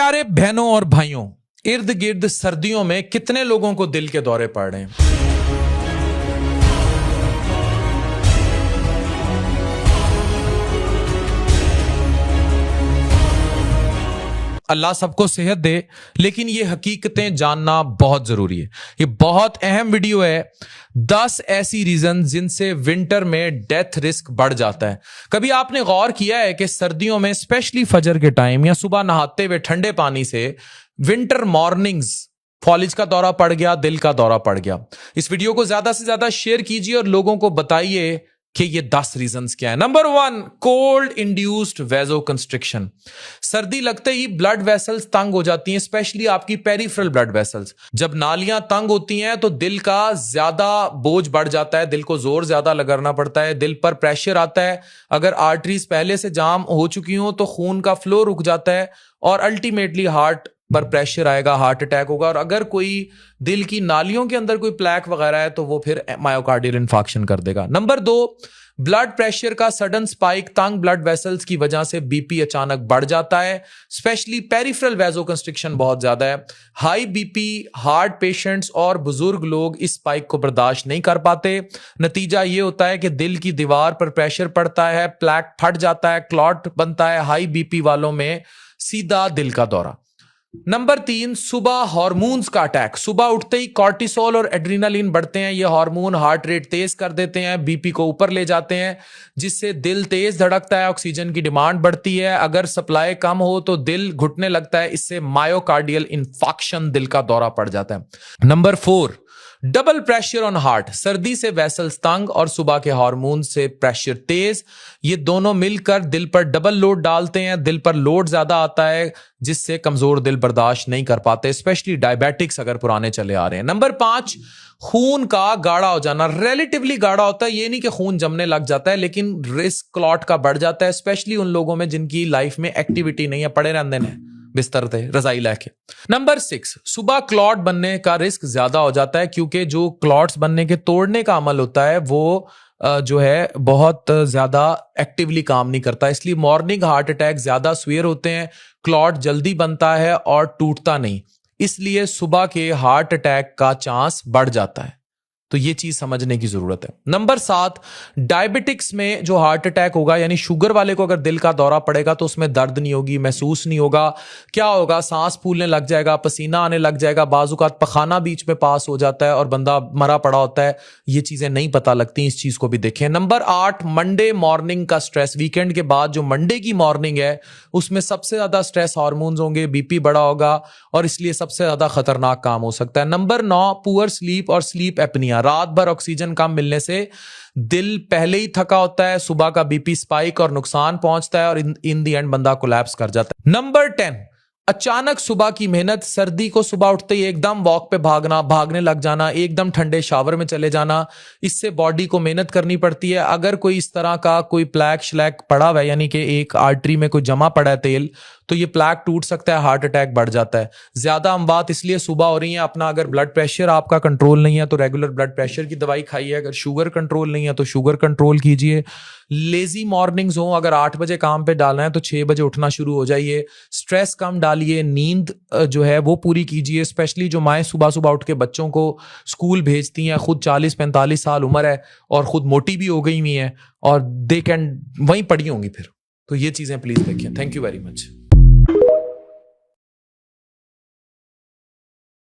प्यारे बहनों और भाइयों, इर्द गिर्द सर्दियों में कितने लोगों को दिल के दौरे पड़ रहे हैं? अल्लाह सबको सेहत दे, लेकिन ये हकीकतें जानना बहुत जरूरी है। ये बहुत अहम वीडियो है। 10 ऐसी रीजन जिनसे विंटर में डेथ रिस्क बढ़ जाता है। कभी आपने गौर किया है कि सर्दियों में स्पेशली फजर के टाइम या सुबह नहाते हुए ठंडे पानी से विंटर मॉर्निंग्स फॉलिज का दौरा पड़ गया, दिल का दौरा पड़ गया। इस वीडियो को ज्यादा से ज्यादा शेयर कीजिए और लोगों को बताइए कि ये 10 रीजंस क्या है। Number 1, cold induced वेजोकंस्ट्रिक्शन। सर्दी लगते ही ब्लड वेसल्स तंग हो जाती हैं, स्पेशली आपकी पेरिफेरल ब्लड वेसल्स। जब नालियां तंग होती हैं तो दिल का ज्यादा बोझ बढ़ जाता है, दिल को जोर ज्यादा लगाना पड़ता है, दिल पर प्रेशर आता है। अगर आर्टरीज पहले से जाम हो चुकी हो तो खून का फ्लो रुक जाता है और अल्टीमेटली हार्ट पर प्रेशर आएगा, हार्ट अटैक होगा। और अगर कोई दिल की नालियों के अंदर कोई प्लैक वगैरह है तो वो फिर मायोकार्डियल इन्फार्क्शन कर देगा। नंबर 2, ब्लड प्रेशर का सडन स्पाइक। तंग ब्लड वेसल्स की वजह से बीपी अचानक बढ़ जाता है, स्पेशली पेरिफेरल वेजोकंस्ट्रिक्शन बहुत ज्यादा है। हाई बीपी, हार्ट पेशेंट्स और बुजुर्ग लोग इस स्पाइक को बर्दाश्त नहीं कर पाते। नतीजा ये होता है कि दिल की दीवार पर प्रेशर पड़ता है, प्लैक फट जाता है, क्लॉट बनता है। हाई बीपी वालों में सीधा दिल का दौरा। नंबर 3, सुबह हार्मोन्स का अटैक। सुबह उठते ही कॉर्टिसोल और एड्रेनालिन बढ़ते हैं। ये हार्मोन हार्ट रेट तेज कर देते हैं, बीपी को ऊपर ले जाते हैं, जिससे दिल तेज धड़कता है, ऑक्सीजन की डिमांड बढ़ती है। अगर सप्लाई कम हो तो दिल घुटने लगता है, इससे मायोकार्डियल इन्फार्क्शन, दिल का दौरा पड़ जाता है। Number 4, double pressure on heart. सर्दी से वेसल्स तंग और सुबह के हार्मोन से प्रेशर तेज, ये दोनों मिलकर दिल पर डबल लोड डालते हैं। दिल पर लोड ज्यादा आता है, जिससे कमजोर दिल बर्दाश्त नहीं कर पाते, स्पेशली डायबिटिक्स अगर पुराने चले आ रहे हैं। नंबर 5, खून का गाढ़ा हो जाना। रिलेटिवली गाढ़ा होता है, ये नहीं कि खून जमने लग जाता है, लेकिन रिस्क क्लॉट का बढ़ जाता है, स्पेशली उन लोगों में जिनकी लाइफ में एक्टिविटी नहीं है, पड़े रहते हैं बिस्तर थे रजाई लेके। नंबर 6, सुबह क्लॉट बनने का रिस्क ज्यादा हो जाता है, क्योंकि जो क्लॉट्स बनने के तोड़ने का अमल होता है वो जो है बहुत ज्यादा एक्टिवली काम नहीं करता, इसलिए मॉर्निंग हार्ट अटैक ज्यादा सवेर होते हैं। क्लॉट जल्दी बनता है और टूटता नहीं, इसलिए सुबह के हार्ट अटैक का चांस बढ़ जाता है। तो ये चीज समझने की जरूरत है। नंबर 7, डायबिटिक्स में जो हार्ट अटैक होगा, यानी शुगर वाले को अगर दिल का दौरा पड़ेगा तो उसमें दर्द नहीं होगी, महसूस नहीं होगा। क्या होगा, सांस फूलने लग जाएगा, पसीना आने लग जाएगा, बाजुकात पखाना बीच में पास हो जाता है और बंदा मरा पड़ा होता है। ये चीजें नहीं पता लगती, इस चीज को भी देखें। नंबर 8, मंडे मॉर्निंग का स्ट्रेस। वीकेंड के बाद जो मंडे की मॉर्निंग है उसमें सबसे ज्यादा स्ट्रेस हार्मोन्स होंगे, बीपी बढ़ा होगा और इसलिए सबसे ज्यादा खतरनाक काम हो सकता है। नंबर 9, पुअर स्लीप और स्लीप एपनिया। रात भर ऑक्सीजन कम मिलने से दिल पहले ही थका होता है, सुबह का बीपी स्पाइक और नुकसान पहुंचता है और इन द एंड बंदा कोलैप्स कर जाता है। नंबर 10, अचानक सुबह की मेहनत। सर्दी को सुबह उठते ही एकदम वॉक पे भागने लग जाना, एकदम ठंडे शावर में चले जाना, इससे बॉडी को मेहनत करनी पड़ती है। अगर कोई इस तरह का कोई प्लैक श्लैक पड़ा हुआ है, यानी कि एक आर्टरी में कोई जमा पड़ा है तेल, तो ये प्लैक टूट सकता है, हार्ट अटैक बढ़ जाता है। ज्यादा अमवात इसलिए सुबह हो रही है। अपना अगर ब्लड प्रेशर आपका कंट्रोल नहीं है तो रेगुलर ब्लड प्रेशर की दवाई खाइए। अगर शुगर कंट्रोल नहीं है तो शुगर कंट्रोल कीजिए। लेजी मॉर्निंग्स हो, अगर 8 बजे काम पे डालना है तो 6 बजे उठना शुरू हो जाइए। स्ट्रेस कम डालिए, नींद जो है वो पूरी कीजिए, स्पेशली जो माएँ सुबह सुबह उठ के बच्चों को स्कूल भेजती हैं, खुद 40-45 साल उम्र है और खुद मोटी भी हो गई हुई हैं और दे कैन वहीं पड़ी होंगी फिर। तो ये चीजें प्लीज देखें। Thank you very much.